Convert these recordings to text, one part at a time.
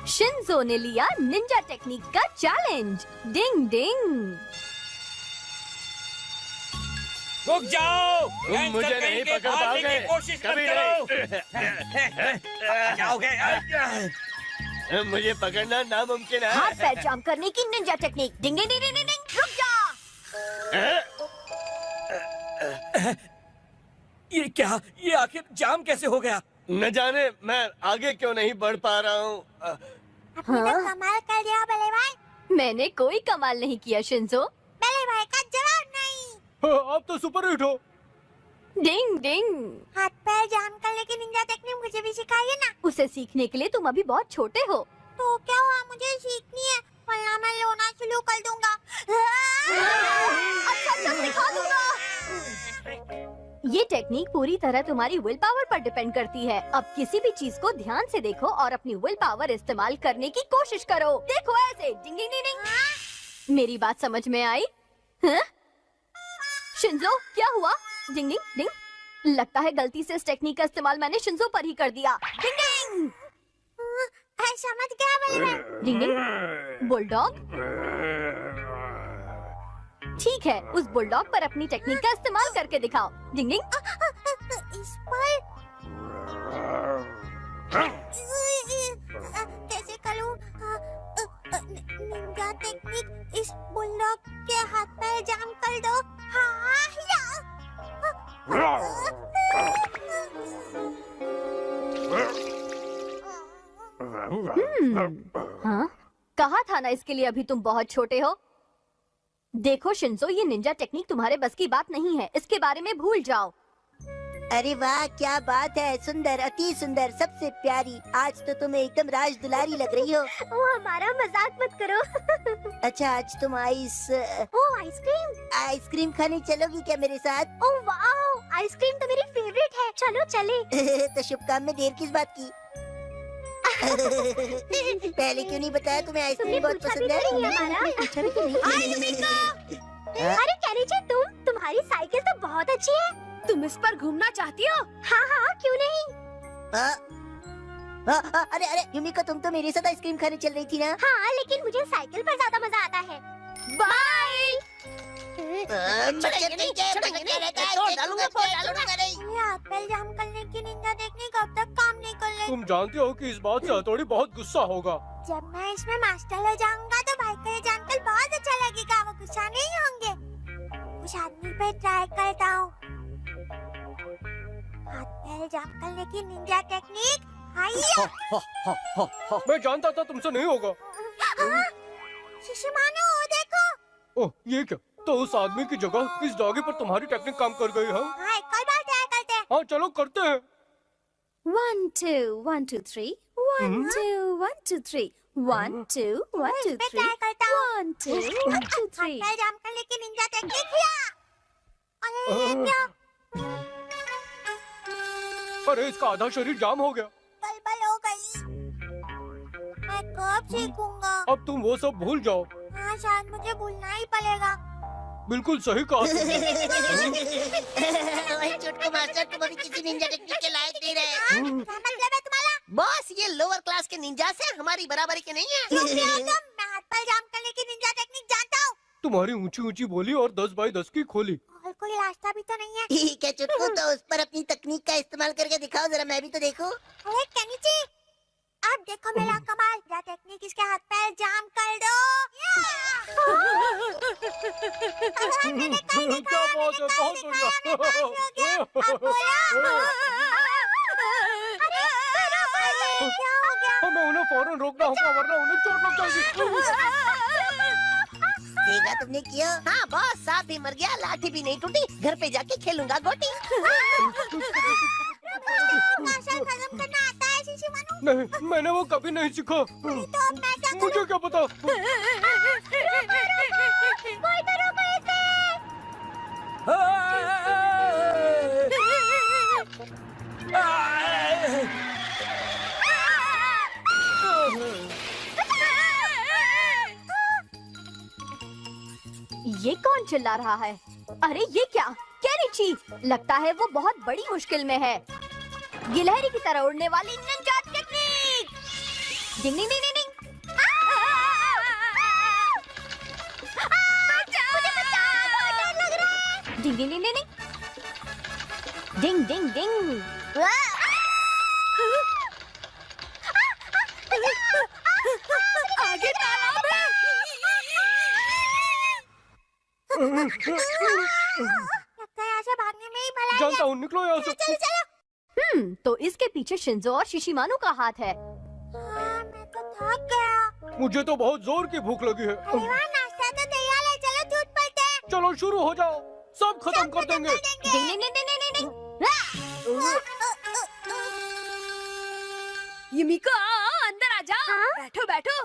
Shinzo ने लिया Ninja technique का चैलेंज। डिंग डिंग। रुक जाओ, तुम मुझे नहीं पकड़ पाओगे, कोशिश कभी जाओगे। मुझे पकड़ना नामुमकिन है। हाथ पैर जाम करने की निंजा टेक्निक। डिंग डिंग डिंग डिंग डिंग। रुक जा। ये क्या? ये आखिर जाम कैसे हो गया? न जाने मैं आगे क्यों नहीं बढ़ पा रहा हूँ। आपने तो कमाल कर दिया बड़े भाई। मैंने कोई कमाल नहीं किया शिंजो। बड़े भाई का जवाब नहीं। आप तो सुपर हिट हो। डिंग डिंग। हाथ पैर जाम करने की निंजा टेक्निक मुझे भी सिखाइए ना। उसे सीखने के लिए तुम अभी बहुत छोटे हो। तो क्या हुआ, मुझे सीखनी है वरना मैं रोना शुरू कर दूंगा। अच्छा सिखा दूंगा। ये टेक्निक पूरी तरह तुम्हारी विल पावर पर डिपेंड करती है। अब किसी भी चीज को ध्यान से देखो और अपनी विल पावर इस्तेमाल करने की कोशिश करो। देखो ऐसे। डिंग डिंग डिंग डिंग। मेरी बात समझ में आई? हाँ? शिंजो क्या हुआ? डिंग डिंग डिंग। लगता है गलती से इस टेक्निक का इस्तेमाल मैंने शिंजो पर ही कर दिया। डिंग डिंग। समझ गया बड़े भाई। डिंग डिंग। बुलडॉग। ठीक है, उस बुलडॉग पर अपनी टेक्निक का इस्तेमाल करके दिखाओ। डिंग डिंग। इस पर कैसे करूं? निंजा टेक्निक इस बुलडॉग के हाथ पैर जाम कर दो। हाँ? कहा था ना इसके लिए अभी तुम बहुत छोटे हो। देखो शिंजो, ये निंजा टेक्निक तुम्हारे बस की बात नहीं है। इसके बारे में भूल जाओ। अरे वाह, क्या बात है। सुंदर, अति सुंदर, सबसे प्यारी। आज तो तुम एकदम राज दुलारी लग रही हो। वो हमारा मजाक मत करो। अच्छा, आज तुम आइसक्रीम आइसक्रीम खाने चलोगी क्या मेरे साथ? ओह वाह, आइसक्रीम तो मेरी फेवरेट है। चलो चले। तो शुभ काम में देर किस बात की? पहले क्यों नहीं बताया तुम्हें आइसक्रीम बहुत पसंद है? अरे कैरीची, तुम्हारी साइकिल तो बहुत अच्छी है। तुम इस पर घूमना चाहती हो? हाँ हाँ, क्यों नहीं। अरे अरे युमिका, तुम तो मेरे साथ आइसक्रीम खाने चल रही थी ना? हाँ, लेकिन मुझे साइकिल पर ज्यादा मजा आता है। बाय। हाथ पैर जाम करने की निंजा टेक्निक अब तक काम नहीं कर रही। तुम जानते हो कि इस बात से हथौड़ी बहुत गुस्सा होगा। जब मैं इसमें मास्टर हो जाऊंगा तो भाई को ये जानकर बहुत अच्छा लगेगा। वो गुस्सा नहीं होंगे। उस आदमी पे ट्राई करता हूँ। हाथ पैर जाम करने की निंजा टेक्निक। मैं जानता था तुमसे नहीं होगा। शिशुमानो, देखो। ओह, ये क्या? तो उस आदमी की जगह इस डॉगी पर तुम्हारी टेक्निक काम कर गई है। हाँ, कल बार ट्राई करते हैं। हाँ चलो करते हैं। 1 2 1 2 3 1 2 1 2 3 1 2 1 2 3 ट्राई करता हूँ। 1 2 1 2 3। हाथ पैर जाम करने की निंजा टेक्निक किया। अरे ये क्या? अरे इसका आधा शरीर जाम हो गया। गड़बड़ हो गई। मैं कब सीखूंगा? अब तुम वो सब भूल जाओ। हाँ, शायद मुझे भूलना ही पड़ेगा। बिल्कुल सही कहा तुमने। चुटकू मास्टर, तुम अभी किसी निंजा टेक्निक के लायक नहीं रहे। क्या मतलब है तुम्हारा? बॉस, ये लोअर क्लास के निंजा से हमारी बराबरी के नहीं है। मैं हाथ पैर जाम करने की निंजा टेक्निक जानता हूँ। तुम्हारी ऊंची ऊंची बोली और 10 बाई 10 की खोली। और कोई रास्ता भी तो नहीं है। ठीक है चुटकू, तो उस पर अपनी तकनीक का इस्तेमाल करके दिखाओ जरा, मैं भी तो देखूं। अरे केनिची, अब देखो मेरा कमाल। निंजा टेक्निक इसके हाथ पैर जाम कर दो। क्या बात है, बहुत बढ़िया। क्या हो गया? हमें उन्हें फौरन रोकना होगा वरना उन्हें चोट लग जाएगी। देखा तुमने किया? हाँ बॉस, सांप भी मर गया, लाठी भी नहीं टूटी। घर पे जाके खेलूंगा गोटी। मार्शल खत्म करना आता है शिशुमानु? नहीं, मैंने वो कभी नहीं सीखा। तो अब मैं क्या करूं? मुझे क्या पता। कोई तो रोको इसे। ये कौन चिल्ला रहा है? अरे ये क्या? केनिची, लगता है वो बहुत बड़ी मुश्किल में है। गिलहरी की तरह उड़ने वाली निंजा टेक्निक। डिंग डिंग डिंग डिंग। डिंग डिंग डिंग डिंग डिंग डिंग डिंग। आगे तालाब है। लगता है यहाँ से भागने में ही भलाई जानता हूँ, निकलो यहाँ से। चलो चलो। तो इसके पीछे शिंजो और शिशिमानु का हाथ है। हाँ, मैं तो थक गया। मुझे तो बहुत जोर की भूख लगी है। अरे वाह, नाश्ता तो तैयार है, चलो टूट पड़ते हैं। चलो शुरू हो जाओ, सब खत्म कर देंगे। डिंग डिंग डिंग डिंग डिंग डिंग। युमिको आओ, अंदर आ जाओ। बैठो बैठो।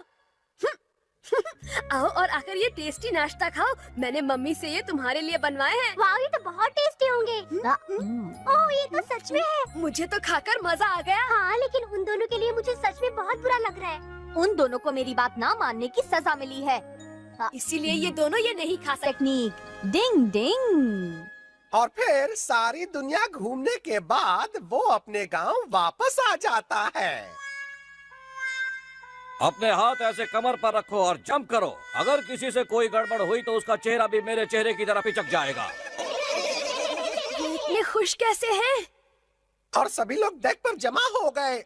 आओ और आकर ये टेस्टी नाश्ता खाओ। मैंने मम्मी से ये तुम्हारे लिए बनवाए हैं। वाह, ये तो बहुत टेस्टी होंगे। ओह, ये तो सच में है। मुझे तो खाकर मजा आ गया। हाँ, लेकिन उन दोनों के लिए मुझे सच में बहुत बुरा लग रहा है। उन दोनों को मेरी बात ना मानने की सजा मिली है। इसीलिए ये दोनों ये नहीं खा सकते। टेक्निक डिंग डिंग। और फिर सारी दुनिया घूमने के बाद वो अपने गांव वापस आ जाता है। अपने हाथ ऐसे कमर पर रखो और जंप करो। अगर किसी से कोई गड़बड़ हुई तो उसका चेहरा भी मेरे चेहरे की तरह पिचक जाएगा। ये इतने खुश कैसे हैं? और सभी लोग डेक पर जमा हो गए।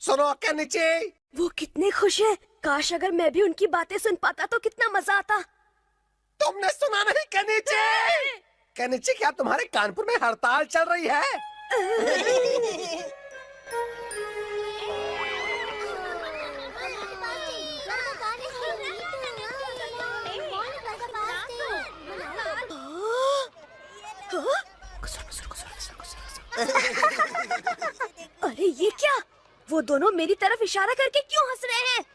सुनो केनिची, वो कितने खुश हैं। काश अगर मैं भी उनकी बातें सुन पाता तो कितना मजा आता। तुमने सुना नहीं केनिची? केनिची, क्या तुम्हारे कानपुर में हड़ताल चल रही है? अरे ये क्या? वो दोनों मेरी तरफ इशारा करके क्यों हंस रहे हैं?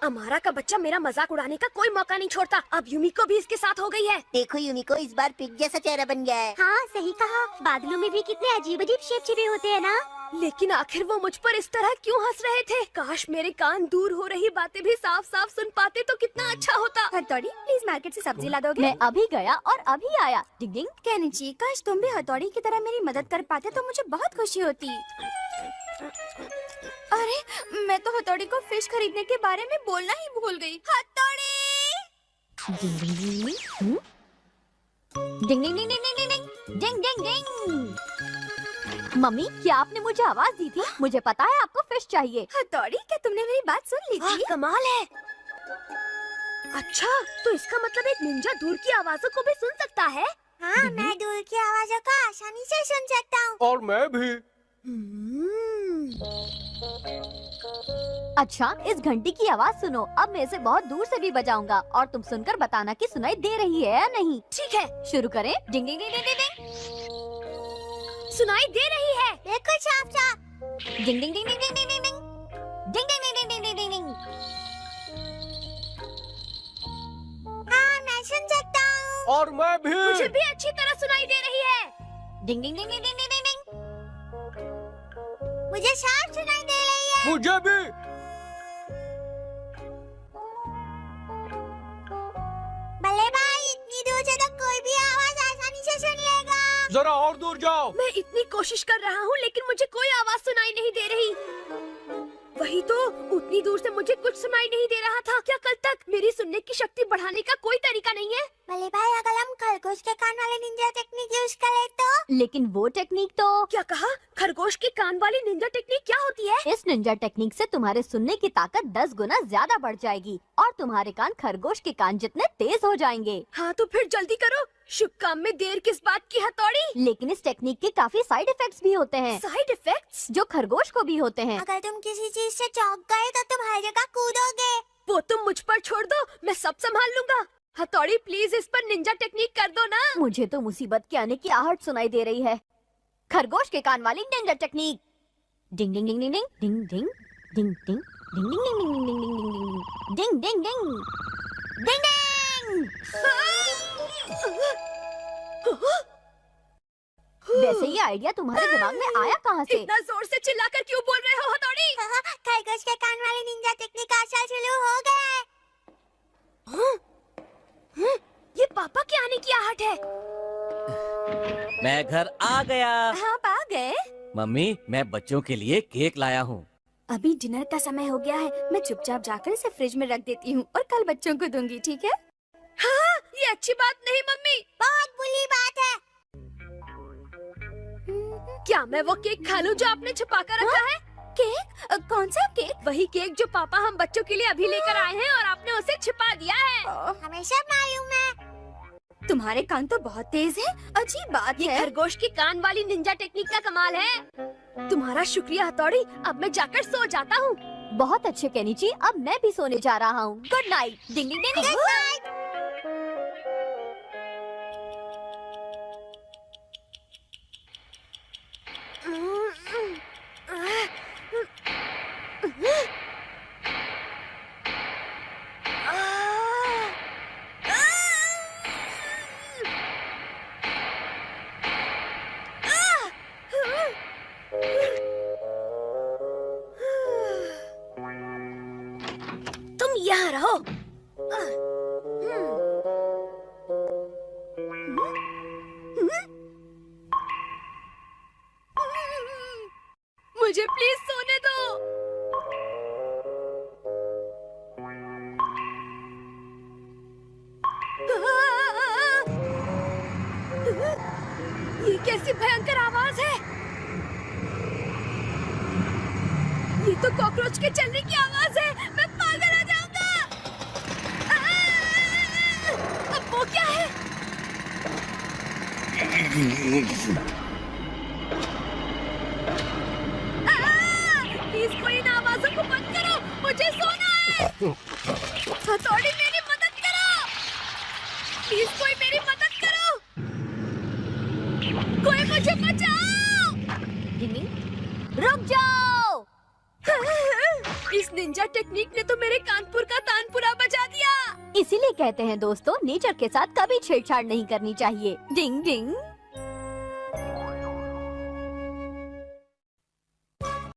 अमारा का बच्चा मेरा मजाक उड़ाने का कोई मौका नहीं छोड़ता। अब युमिको भी इसके साथ हो गई है। देखो युमिको, इस बार पिग जैसा चेहरा बन गया है। हाँ, सही कहा। बादलों में भी कितने अजीब अजीब शेप छिपे होते हैं ना। लेकिन आखिर वो मुझ पर इस तरह क्यों हंस रहे थे? काश मेरे कान दूर हो रही बातें भी साफ साफ सुन पाते तो कितना अच्छा होता। हथौड़ी, प्लीज मार्केट से सब्जी ला दोगे? मैं अभी गया और अभी आया। डिंग डिंग। केनिची, काश तुम भी हथौड़ी की तरह मेरी मदद कर पाते तो मुझे बहुत खुशी होती। अरे, मैं तो हथौड़ी को फिश खरीदने के बारे में बोलना ही भूल गई। हथौड़ी! डिंग डिंग डिंग डिंग डिंग डिंग डिंग डिंग डिंग डिंग डिंग। मम्मी, क्या आपने मुझे आवाज दी थी? मुझे पता है आपको फिश चाहिए। हथौड़ी, क्या तुमने मेरी बात सुन ली थी? कमाल है। अच्छा, तो इसका मतलब एक निंजा दूर की आवाजों को भी सुन सकता है। हाँ, मैं दूर की आवाजों को आसानी से सुन सकता हूँ। और मैं भी। अच्छा, इस घंटी की आवाज सुनो। अब मैं इसे बहुत दूर से भी बजाऊंगा और तुम सुनकर बताना कि सुनाई दे रही है या नहीं। ठीक है, शुरू करें। डिंग डिंग डिंग डिंग डिंग। सुनाई दे रही है। बिल्कुल साफ साफ। डिंग डिंग डिंग डिंग डिंग डिंग डिंग डिंग डिंग डिंग डिंग डिंग डिंग डिंग। हाँ, मैं सुन सकता हूँ। और मैं भी। मुझे भी अच्छी तरह सुनाई दे रही है। डिंग डिंग डिंग डिंग डिंग डिंग डिंग। मुझे साफ सुनाई दे रही है। मुझे भी। भले भाई, इतनी दूर से तो कोई भी आवाज आसानी से सुन लेगा। जरा और दूर जाओ। मैं इतनी कोशिश कर रहा हूँ लेकिन मुझे कोई आवाज सुनाई नहीं दे रही। वही तो, उतनी दूर से मुझे कुछ सुनाई नहीं दे रहा था। क्या कल तक मेरी सुनने की शक्ति बढ़ाने का कोई तरीका नहीं है? भले भाई, अगर हम खरगोश के कान वाले निंजा टेक्निक यूज करें तो? लेकिन वो टेक्निक तो। क्या कहा? खरगोश के कान वाली निंजा टेक्निक क्या होती है? इस निंजा टेक्निक से तुम्हारे सुनने की ताकत 10 गुना ज्यादा बढ़ जाएगी और तुम्हारे कान खरगोश के कान जितने तेज हो जाएंगे। हाँ तो फिर जल्दी करो। शुभ काम में देर किस बात की, हथौड़ी? लेकिन इस टेक्निक के काफी साइड इफेक्ट्स भी होते हैं, साइड इफेक्ट्स? जो खरगोश को भी होते हैं। अगर तुम किसी चीज से चौंक गए तो तुम हर जगह कूदोगे। वो तुम मुझ पर छोड़ दो, मैं सब संभाल लूंगा। हथौड़ी, प्लीज इस पर निंजा टेक्निक कर दो ना। मुझे तो मुसीबत के आने की आहट सुनाई दे रही है। खरगोश के कान वाली निंजा टेक्निक। डिंग डिंग डिंग डिंग डिंग डिंग डिंग डिंग डिंग डिंग डिंग डिंग डिंग डिंग डिंग डिंग डिंग। वैसे ये आइडिया तुम्हारे दिमाग में आया कहाँ से? इतना जोर से चिल्लाकर क्यों बोल रहे हो, हथौड़ी? खरगोश के कान वाले निंजा टेक्निक आजकल शुरू हो गया है। ये पापा के आने की आहट है। मैं घर आ गया। हाँ, आ गए। मम्मी, मैं बच्चों के लिए केक लाया हूँ। अभी डिनर का समय हो गया है। मैं चुपचाप जाकर इसे फ्रिज में रख देती हूँ और कल बच्चों को दूंगी, ठीक है? हाँ, ये अच्छी बात नहीं मम्मी। बहुत बुरी बात है। क्या मैं वो केक खा लूं जो आपने छुपा कर रखा है? केक? कौन सा केक? वही केक जो पापा हम बच्चों के लिए अभी लेकर आए हैं और आपने उसे छिपा दिया है। हमें सब मालूम है। तुम्हारे कान तो बहुत तेज है। अजीब बात ये है। खरगोश की कान वाली निंजा टेक्निक का कमाल है। तुम्हारा शुक्रिया हथौड़ी। अब मैं जाकर सो जाता हूँ। बहुत अच्छे केनिची, अब मैं भी सोने जा रहा हूँ। Good night. डिंग डिंग डिंग डिंग। तुम यहाँ रहो। मुझे प्लीज सोने दो। ये कैसी भयंकर आवाज है? ये तो कॉकरोच के चलने की आवाज है। मैं पागल हो जाऊंगा। अब वो क्या है? प्लीज कोई इन आवाजों को बंद करो। मुझे सोना है। हथौड़ी मेरी मदद करो। प्लीज कोई मेरी मदद करो। कोई मुझे बचाओ। डिंग डिंग। रुक जाओ। इस निंजा टेक्निक ने तो मेरे कानपुर का तानपुरा बचा दिया। इसीलिए कहते हैं दोस्तों, नेचर के साथ कभी छेड़छाड़ नहीं करनी चाहिए। डिंग डिंग।